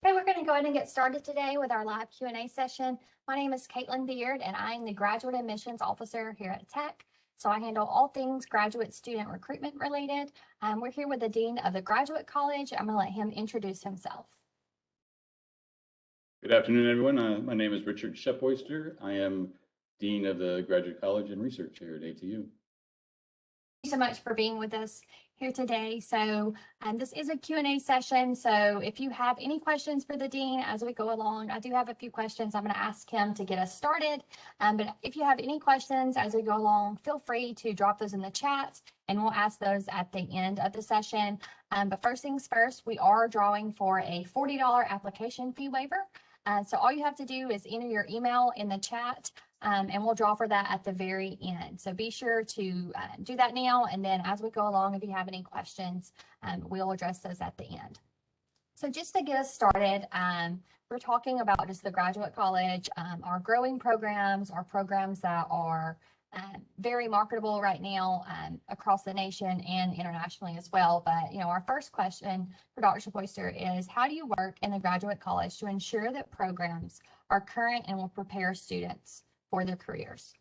Okay, we're going to go ahead and get started today with our live Q&A session. My name is Caitlin Beard, and I'm the Graduate Admissions Officer here at Tech. So I handle all things graduate student recruitment related. We're here with the Dean of the Graduate College. I'm going to let him introduce himself. Good afternoon, everyone. My name is Richard Shepoyster. I am Dean of the Graduate College and Research here at ATU. Thank you so much for being with us here today. So this is a Q&A session. So if you have any questions for the Dean as we go along, I do have a few questions I'm going to ask him to get us started. But if you have any questions as we go along, feel free to drop those in the chat and we'll ask those at the end of the session. But first things first, we are drawing for a $40 application fee waiver. So all you have to do is enter your email in the chat and we'll draw for that at the very end. So be sure to do that now. And then as we go along, if you have any questions, we'll address those at the end. So just to get us started, we're talking about just the Graduate College, our growing programs, our programs that are very marketable right now across the nation and internationally as well. But, you know, our first question for Dr. Shepoyster is, how do you work in the Graduate College to ensure that programs are current and will prepare students for their careers?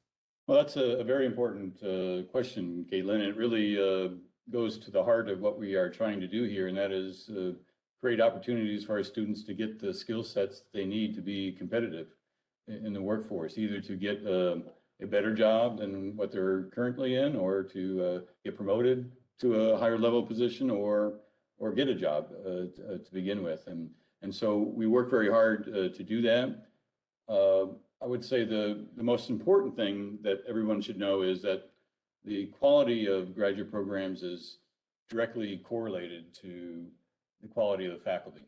Well, that's a very important question, Caitlin. It really goes to the heart of what we are trying to do here, and that is create opportunities for our students to get the skill sets that they need to be competitive in the workforce, either to get a better job than what they're currently in, or to get promoted to a higher level position, or get a job to begin with. And so we work very hard to do that. I would say the most important thing that everyone should know is that the quality of graduate programs is directly correlated to the quality of the faculty.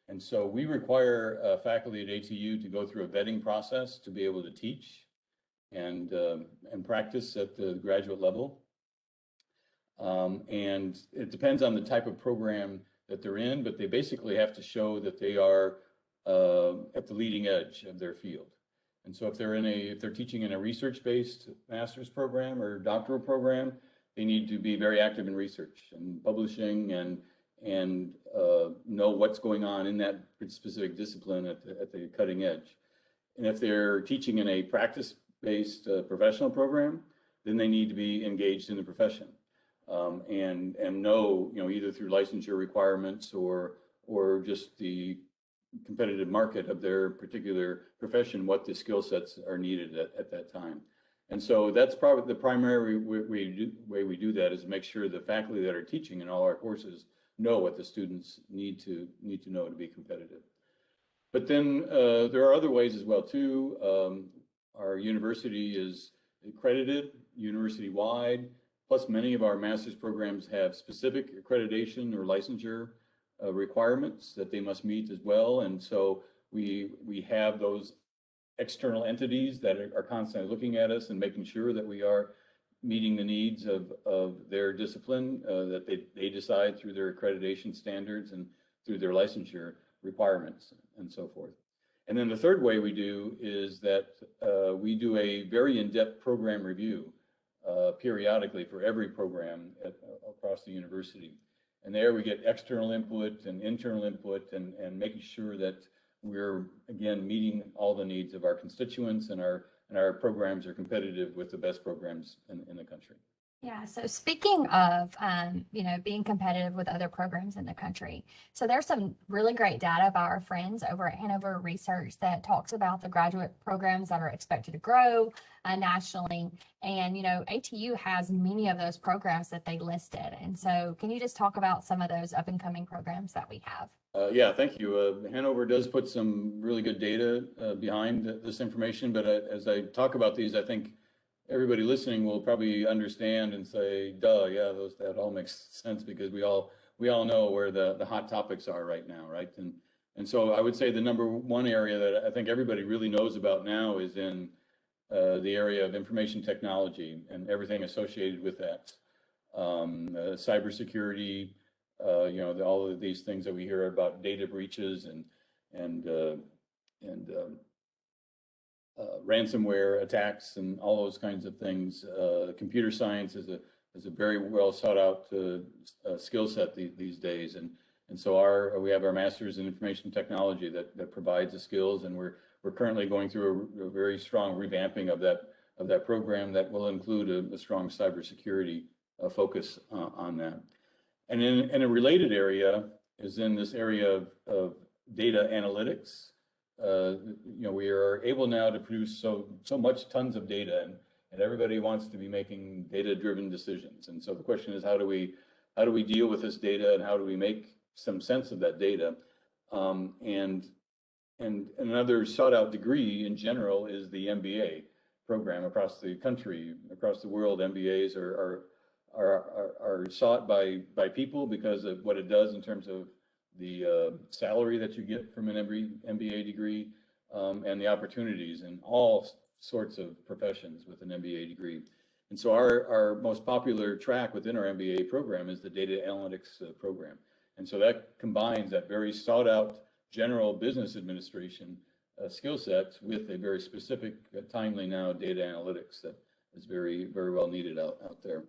And so we require faculty at ATU to go through a vetting process to be able to teach and practice at the graduate level. And it depends on the type of program that they're in, but they basically have to show that they are at the leading edge of their field. And so if they're teaching in a research-based master's program or doctoral program, they need to be very active in research and publishing and know what's going on in that specific discipline at the cutting edge. And if they're teaching in a practice-based professional program, then they need to be engaged in the profession and know, you know, either through licensure requirements or just the competitive market of their particular profession, what the skill sets are needed at that time. And so that's probably the primary way we do that, is make sure the faculty that are teaching in all our courses know what the students need to know to be competitive. But then there are other ways as well too. Our university is accredited university-wide, plus many of our master's programs have specific accreditation or licensure requirements that they must meet as well. And so we have those external entities that are constantly looking at us and making sure that we are meeting the needs of their discipline that they decide through their accreditation standards and through their licensure requirements and so forth. And then the third way we do is that we do a very in-depth program review periodically for every program across the university. And there we get external input and internal input and making sure that we're, again, meeting all the needs of our constituents and our programs are competitive with the best programs in the country. Yeah, so speaking of, you know, being competitive with other programs in the country, so there's some really great data by our friends over at Hanover Research that talks about the graduate programs that are expected to grow nationally. And, you know, ATU has many of those programs that they listed. And so can you just talk about some of those up and coming programs that we have? Yeah, thank you. Hanover does put some really good data behind this information, but as I talk about these, I think everybody listening will probably understand and say, duh, yeah, that all makes sense, because we all know where the hot topics are right now, right? And so I would say the number one area that I think everybody really knows about now is in the area of information technology and everything associated with that. Cybersecurity, you know, all of these things that we hear about, data breaches and ransomware attacks and all those kinds of things. Computer science is a very well sought out skill set these days, and And so we have our master's in information technology that provides the skills, and we're currently going through a very strong revamping of that program that will include a strong cybersecurity focus on that. And in a related area is in this area of data analytics. We are able now to produce so much tons of data, and everybody wants to be making data-driven decisions. And so the question is, how do we deal with this data, and how do we make some sense of that data? And another sought-out degree in general is the MBA program across the country, across the world. MBAs are sought by people because of what it does in terms of the salary that you get from an MBA degree, and the opportunities in all sorts of professions with an MBA degree. And so our most popular track within our MBA program is the data analytics program. And so that combines that very sought out general business administration skill set with a very specific, timely now data analytics that is very, very well needed out there.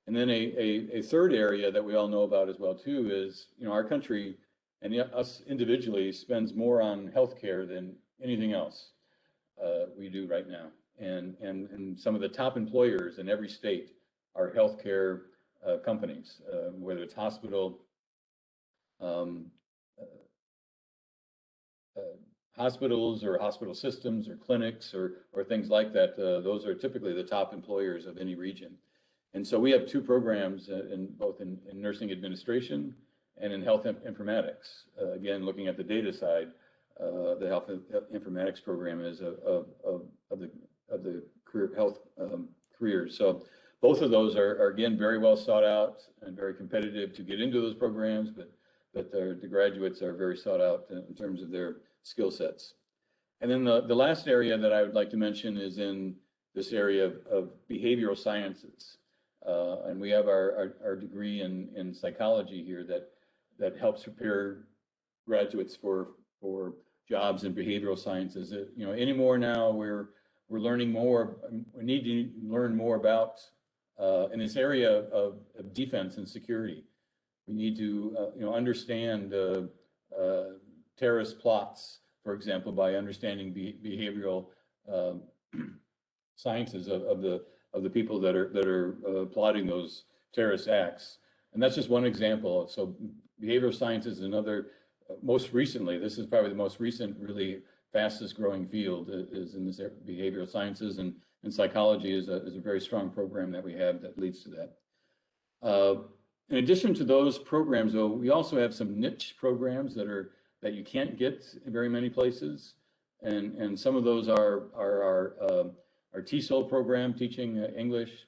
And then a third area that we all know about as well too is, our country and us individually spends more on healthcare than anything else we do right now. And some of the top employers in every state are healthcare companies, whether it's hospitals or hospital systems or clinics or things like that. Those are typically the top employers of any region. And so we have two programs both in nursing administration and in health informatics. Again, looking at the data side, the health informatics program is of the career health careers. So both of those are again very well sought out and very competitive to get into those programs, but the graduates are very sought out in terms of their skill sets. And then the last area that I would like to mention is in this area of behavioral sciences. And we have our degree in psychology here that helps prepare graduates for jobs in behavioral sciences. Anymore now we're learning more. We need to learn more about in this area of defense and security. We need to understand terrorist plots, for example, by understanding behavioral sciences of the people that are plotting those terrorist acts. And that's just one example. So behavioral science is another. Most recently, this is probably the most recent, really fastest growing field is in this behavioral sciences, and psychology is a very strong program that we have that leads to that. In addition to those programs, though, we also have some niche programs that you can't get in very many places, and some of those are our TESOL program, teaching English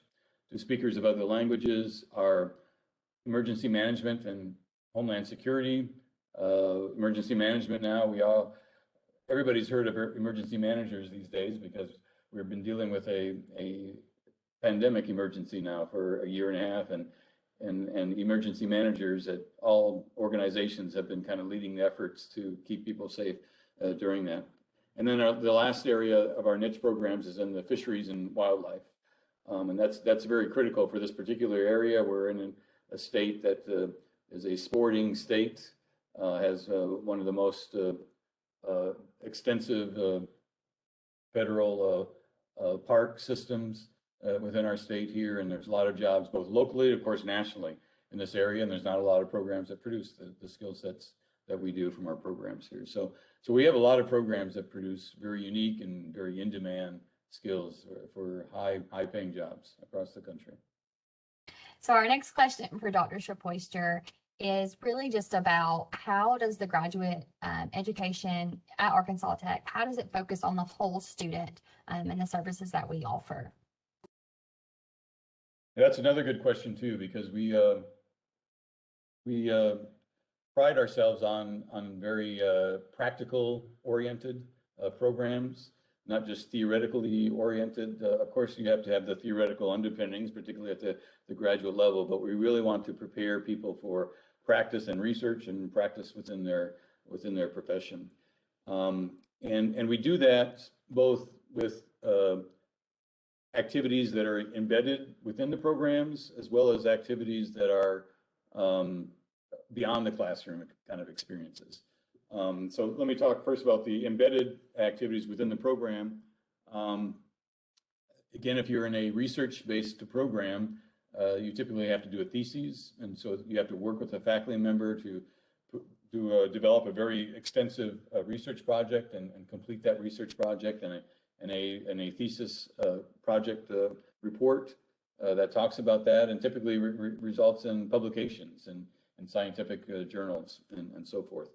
to speakers of other languages, our emergency management and homeland security. Emergency management now, everybody's heard of emergency managers these days because we've been dealing with a pandemic emergency now for a year and a half, and emergency managers at all organizations have been kind of leading the efforts to keep people safe during that. And then the last area of our niche programs is in the fisheries and wildlife. And that's very critical for this particular area. We're in a state that is a sporting state, has one of the most extensive federal park systems within our state here, and there's a lot of jobs both locally, of course, nationally in this area, and there's not a lot of programs that produce the skill sets that we do from our programs here. So we have a lot of programs that produce very unique and very in-demand skills for high-paying jobs across the country. So our next question for Dr. Schapoister is really just about how does the graduate education at Arkansas Tech, how does it focus on the whole student and the services that we offer? That's another good question too, because we pride ourselves on very practical oriented programs, not just theoretically oriented. Of course, you have to have the theoretical underpinnings, particularly at the graduate level, but we really want to prepare people for practice and research and practice within their profession. And we do that both with activities that are embedded within the programs, as well as activities that are beyond the classroom kind of experiences. So let me talk first about the embedded activities within the program. Again, if you're in a research-based program, you typically have to do a thesis, and so you have to work with a faculty member to develop a very extensive research project and complete that research project and a thesis project report that talks about that, and typically results in publications and scientific journals and so forth.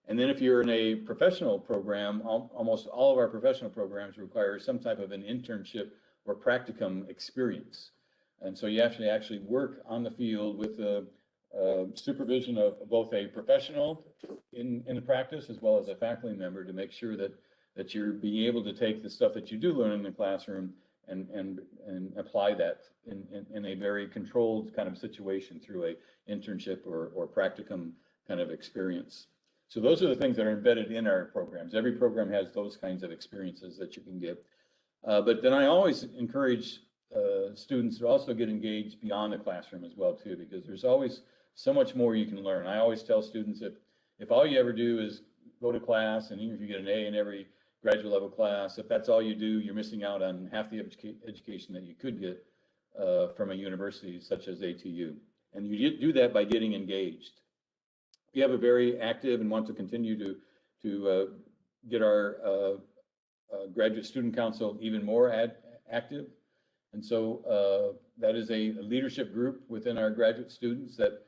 And then if you're in a professional program, almost all of our professional programs require some type of an internship or practicum experience. And so you actually work on the field with the supervision of both a professional in the practice as well as a faculty member to make sure that you're being able to take the stuff that you do learn in the classroom and apply that in a very controlled kind of situation through a internship or practicum kind of experience. So those are the things that are embedded in our programs. Every program has those kinds of experiences that you can get. But then I always encourage students to also get engaged beyond the classroom as well too, because there's always so much more you can learn. I always tell students if all you ever do is go to class, and even if you get an A in every graduate level class, if that's all you do, you're missing out on half the education that you could get from a university such as ATU. And you do that by getting engaged. We have a very active and want to continue to get our Graduate Student Council even more active. And so that is a leadership group within our graduate students that,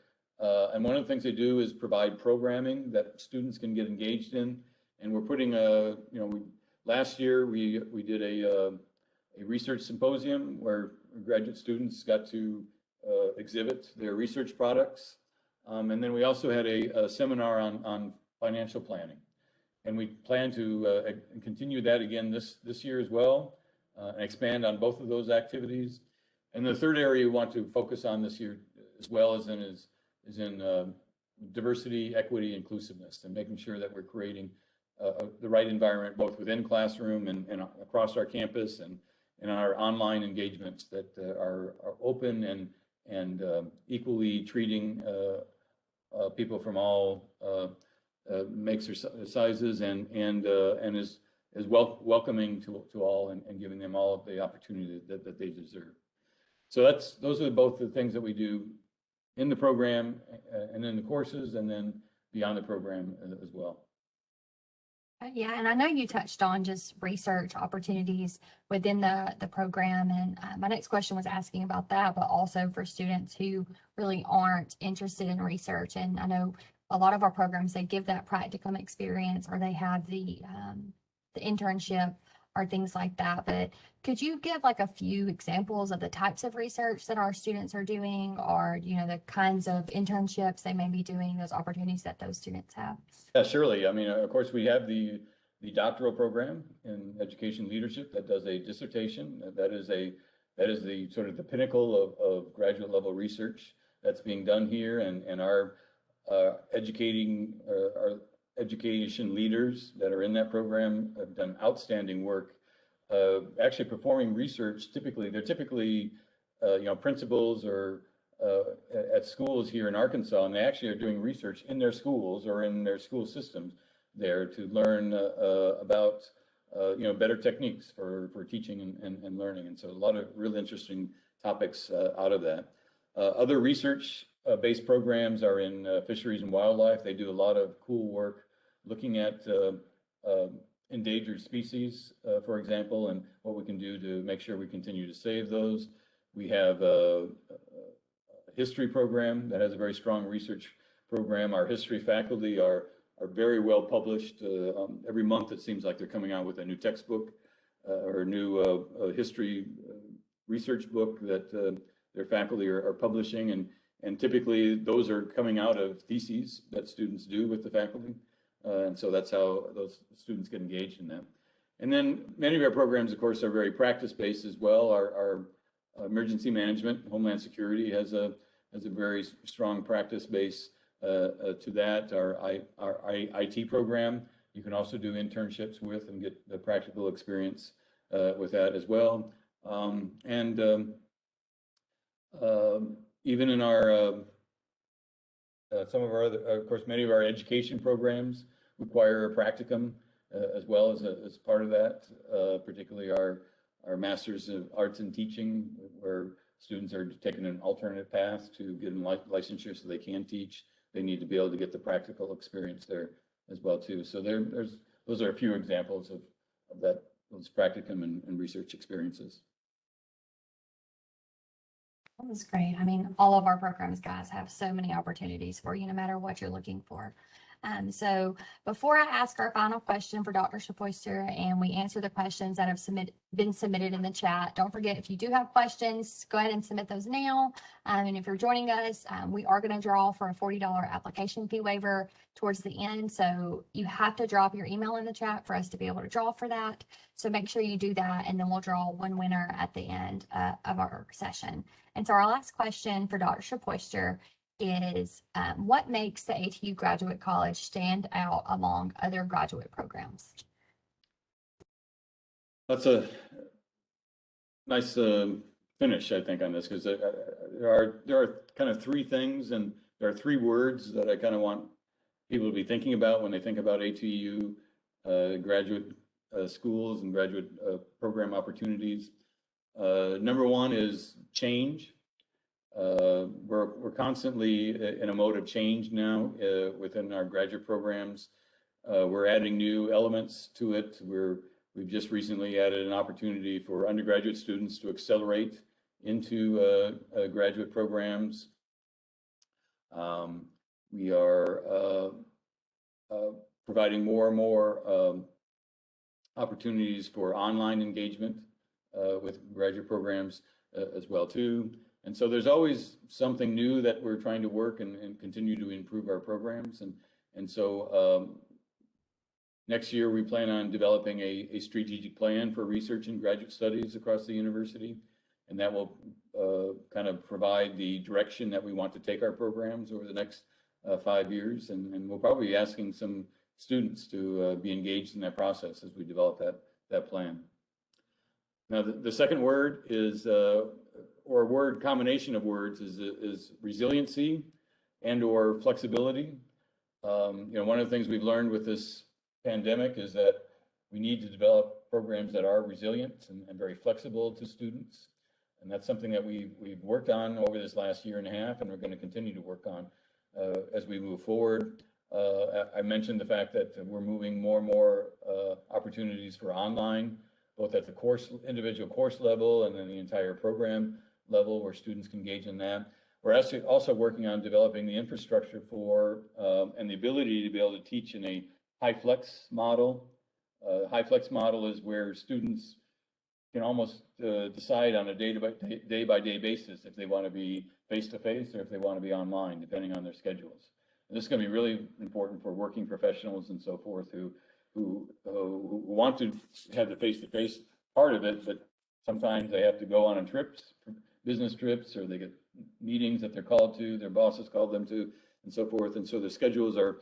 and one of the things they do is provide programming that students can get engaged in. And we're putting last year we did a research symposium where graduate students got to exhibit their research products. And then we also had a seminar on financial planning. And we plan to continue that again this year as well, and expand on both of those activities. And the third area we want to focus on this year as well is in diversity, equity, inclusiveness, and making sure that we're creating the right environment both within classroom and across our campus and in our online engagements that are open and equally treating people from all makes or sizes and is welcoming to all and giving them all of the opportunity that they deserve. So those are both the things that we do in the program and in the courses, and then beyond the program as well. Yeah, and I know you touched on just research opportunities within the program, and my next question was asking about that, but also for students who really aren't interested in research. And I know a lot of our programs, they give that practicum experience, or they have the internship or things like that. But could you give like a few examples of the types of research that our students are doing, or the kinds of internships they may be doing, those opportunities that those students have? Yeah, surely. I mean, of course, we have the doctoral program in education leadership that does a dissertation. That is the sort of the pinnacle of graduate level research that's being done here, and our education leaders that are in that program have done outstanding work. Actually performing research, they're typically principals or at schools here in Arkansas, and they actually are doing research in their schools or in their school systems there to learn about better techniques for teaching and learning. And so a lot of really interesting topics out of that. Other research based programs are in fisheries and wildlife. They do a lot of cool work looking at endangered species, for example, and what we can do to make sure we continue to save those. We have a history program that has a very strong research program. Our history faculty are very well published. Every month it seems like they're coming out with a new textbook or a new history research book that their faculty are publishing, and typically those are coming out of theses that students do with the faculty. And so that's how those students get engaged in that. And then many of our programs, of course, are very practice-based as well. Our emergency management, Homeland Security has a very strong practice base to that. Our IT program, you can also do internships with and get the practical experience with that as well. Even in our some of our other, of course, many of our education programs require a practicum as well as part of that, particularly our Masters of Arts in Teaching, where students are taking an alternate path to get licensure so they can teach. They need to be able to get the practical experience there as well too. So those are a few examples of those practicum and research experiences. That was great. I mean, all of our programs, guys, have so many opportunities for you, no matter what you're looking for. So before I ask our final question for Dr. Shapoyster and we answer the questions that have been submitted in the chat, don't forget, if you do have questions, go ahead and submit those now. And if you're joining us, we are going to draw for a $40 application fee waiver towards the end. So you have to drop your email in the chat for us to be able to draw for that. So make sure you do that, and then we'll draw one winner at the end of our session. And so our last question for Dr. Shapoyster is what makes the ATU Graduate College stand out among other graduate programs? That's a nice finish, I think, on this, because there are kind of three things, and there are three words that I kind of want people to be thinking about when they think about ATU graduate schools and graduate program opportunities. Number one is change. We're constantly in a mode of change now within our graduate programs. We're adding new elements to it. We've just recently added an opportunity for undergraduate students to accelerate into graduate programs. We are providing more and more opportunities for online engagement with graduate programs as well too. And so there's always something new that we're trying to work and continue to improve our programs. And so next year we plan on developing a strategic plan for research and graduate studies across the university. And that will kind of provide the direction that we want to take our programs over the next 5 years. And we'll probably be asking some students to be engaged in that process as we develop that plan. Now, the second word is, or a word combination of words is resiliency and or flexibility. One of the things we've learned with this pandemic is that we need to develop programs that are resilient and very flexible to students. And that's something that we've worked on over this last year and a half, and we're going to continue to work on as we move forward. I mentioned the fact that we're moving more and more opportunities for online, both at the individual course level and then the entire program level where students can engage in that. We're actually also working on developing the infrastructure for and the ability to be able to teach in a high flex model. High flex model is where students can almost decide on a day by day basis if they want to be face-to-face or if they want to be online, depending on their schedules. And this is going to be really important for working professionals and so forth who want to have the face-to-face part of it, but sometimes they have to go on trips, business trips, or they get meetings that they're called to, their bosses call them to, and so forth. And so the schedules are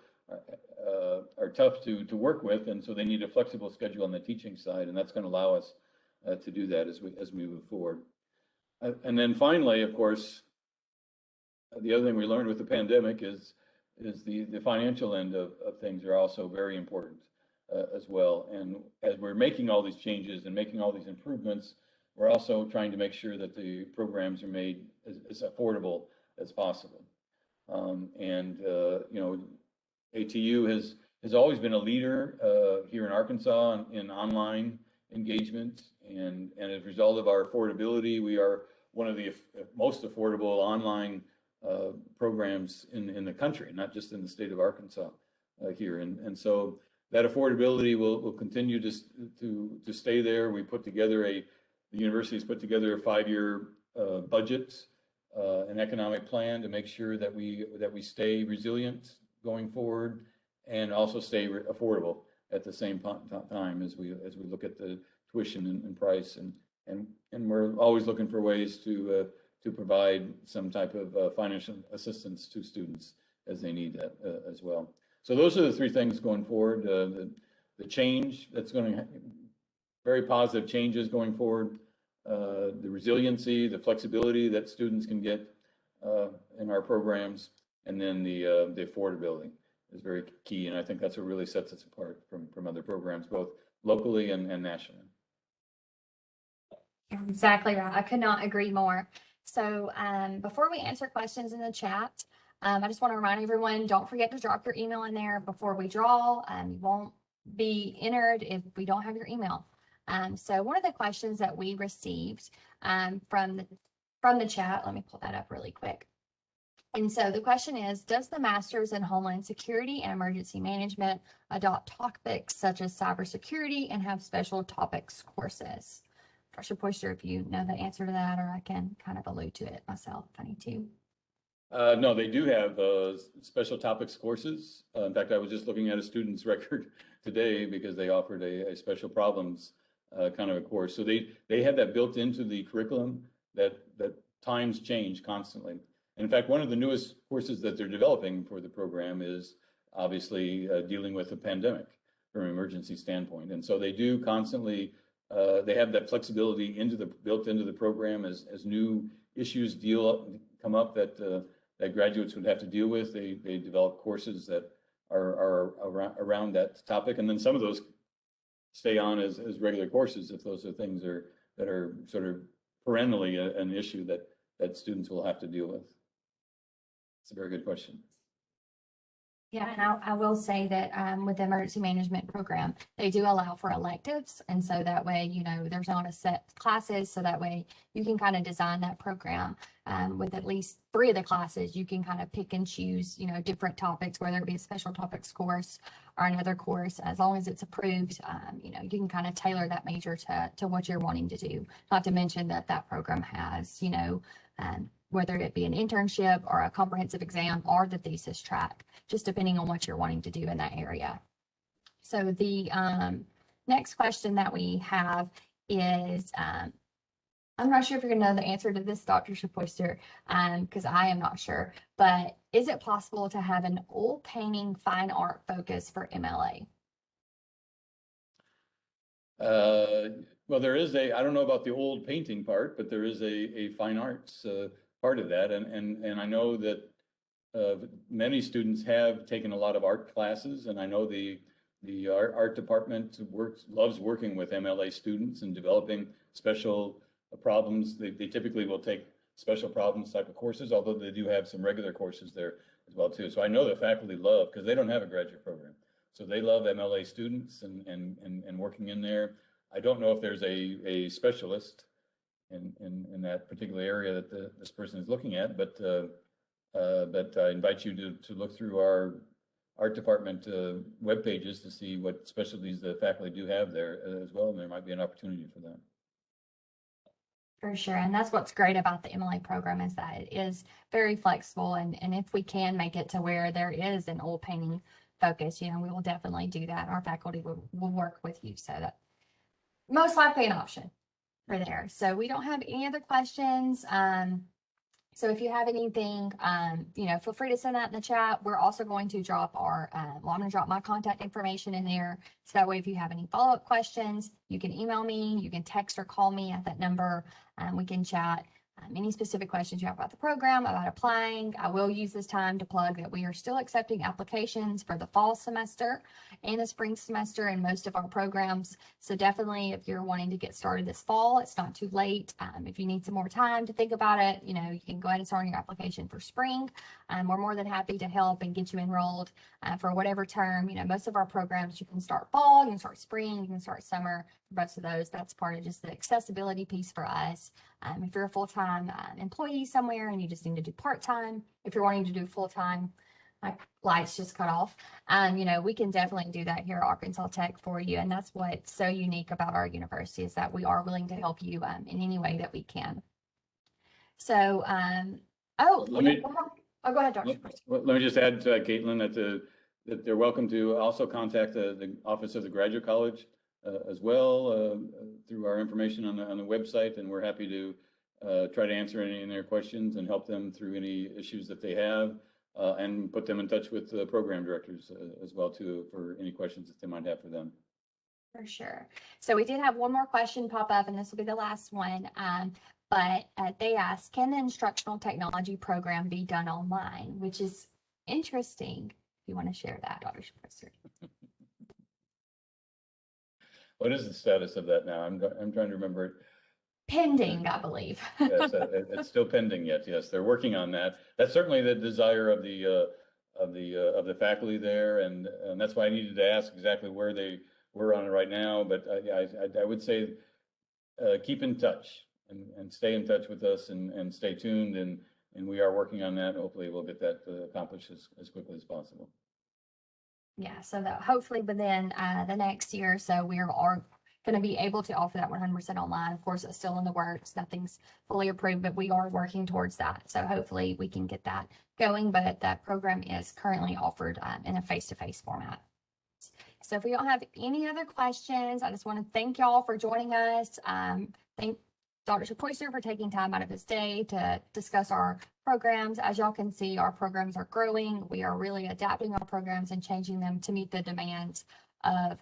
tough to work with, and so they need a flexible schedule on the teaching side, and that's going to allow us to do that as we move forward. And then finally, of course, the other thing we learned with the pandemic is the financial end of things are also very important as well. And as we're making all these changes and making all these improvements, we're also trying to make sure that the programs are made as affordable as possible. ATU has always been a leader here in Arkansas in online engagement, and as a result of our affordability, we are one of the most affordable online programs in the country, not just in the state of Arkansas here. And so that affordability will continue to stay there. The university has put together a 5-year budget, an economic plan to make sure that we stay resilient going forward and also stay affordable at the same time as we look at the tuition and price, and we're always looking for ways to provide some type of financial assistance to students as they need that as well. So those are the three things going forward. The change that's going to very positive changes going forward. The resiliency, the flexibility that students can get in our programs, and then the affordability is very key. And I think that's what really sets us apart from other programs, both locally and nationally. Exactly right. I could not agree more. So before we answer questions in the chat, I just want to remind everyone, don't forget to drop your email in there before we draw. You won't be entered if we don't have your email. So one of the questions that we received from the chat, let me pull that up really quick. And so the question is, does the Masters in Homeland Security and Emergency Management adopt topics such as cybersecurity and have special topics courses? Dr. Poyster, if you know the answer to that, or I can kind of allude to it myself if I need to. No, they do have special topics courses. In fact, I was just looking at a student's record today because they offered a special problems kind of a course. So they have that built into the curriculum that times change constantly. In fact, one of the newest courses that they're developing for the program is obviously dealing with a pandemic from an emergency standpoint. And so they do constantly, they have that flexibility built into the program as new issues come up that graduates would have to deal with. They develop courses that are around that topic. And then some of those stay on as regular courses if those are things that are sort of perennially an issue that students will have to deal with. It's a very good question. Yeah, and I will say that with the emergency management program, they do allow for electives. And so that way, you know, there's not a set classes. So that way you can kind of design that program with at least 3 of the classes. You can kind of pick and choose, you know, different topics, whether it be a special topics course or another course, as long as it's approved, you know, you can kind of tailor that major to what you're wanting to do. Not to mention that program has, you know, whether it be an internship or a comprehensive exam or the thesis track, just depending on what you're wanting to do in that area. So the next question that we have is, I'm not sure if you're going to know the answer to this, Dr. Shapoyster, because I am not sure, but is it possible to have an oil painting fine art focus for MLA? Well, there is I don't know about the old painting part, but there is a fine arts part of that. And I know that many students have taken a lot of art classes, and I know the art department loves working with MLA students and developing special problems. They typically will take special problems type of courses, although they do have some regular courses there as well too. So I know the faculty love, because they don't have a graduate program, so they love MLA students and working in there. I don't know if there's a specialist in that particular area that this person is looking at, but I invite you to look through our art department web pages to see what specialties the faculty do have there as well, and there might be an opportunity for that. For sure. And that's what's great about the MLA program, is that it is very flexible. And if we can make it to where there is an oil painting focus, you know, we will definitely do that. Our faculty will work with you. So that most likely an option for there. So we don't have any other questions. So if you have anything, you know, feel free to send that in the chat. We're also going to drop well, I'm going to drop my contact information in there. So that way, if you have any follow-up questions, you can email me, you can text or call me at that number. We can chat. Any specific questions you have about the program, about applying. I will use this time to plug that we are still accepting applications for the fall semester and the spring semester in most of our programs. So definitely, if you're wanting to get started this fall, it's not too late. If you need some more time to think about it, you know, you can go ahead and start your application for spring. We're more than happy to help and get you enrolled for whatever term. You know, most of our programs, you can start fall, you can start spring, you can start summer. For most of those, that's part of just the accessibility piece for us. If you're a full-time employee somewhere and you just need to do part-time, if you're wanting to do full-time, my lights just cut off, you know, we can definitely do that here at Arkansas Tech for you. And that's what's so unique about our university, is that we are willing to help you in any way that we can. So, go ahead, Dr. Let me just add to Caitlin that they're welcome to also contact the Office of the Graduate College as well through our information on the website, and we're happy to try to answer any of their questions and help them through any issues that they have, and put them in touch with the program directors as well too for any questions that they might have for them. For sure. So we did have one more question pop up, and this will be the last one. But they asked, can the instructional technology program be done online? Which is interesting. If you want to share that, Dr. Professor. What is the status of that now? I'm trying to remember it. Pending, I believe. Yes, it's still pending yet. Yes, they're working on that. That's certainly the desire of the faculty there, and that's why I needed to ask exactly where they were on it right now. But I would say keep in touch and stay in touch with us and stay tuned, and we are working on that. Hopefully, we'll get that accomplished as quickly as possible. Yeah, so that hopefully within the next year or so, we are going to be able to offer that 100% online. Of course, it's still in the works. Nothing's fully approved, but we are working towards that. So hopefully we can get that going, but that program is currently offered in a face-to-face format. So if we don't have any other questions, I just want to thank y'all for joining us. Thank Dr. Poyser for taking time out of his day to discuss our programs. As y'all can see, our programs are growing. We are really adapting our programs and changing them to meet the demands of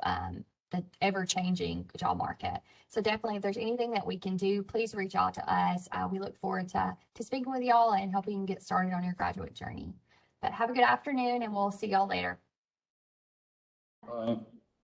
the ever-changing job market. So definitely, if there's anything that we can do, please reach out to us. We look forward to speaking with y'all and helping you get started on your graduate journey. But have a good afternoon, and we'll see y'all later. Bye.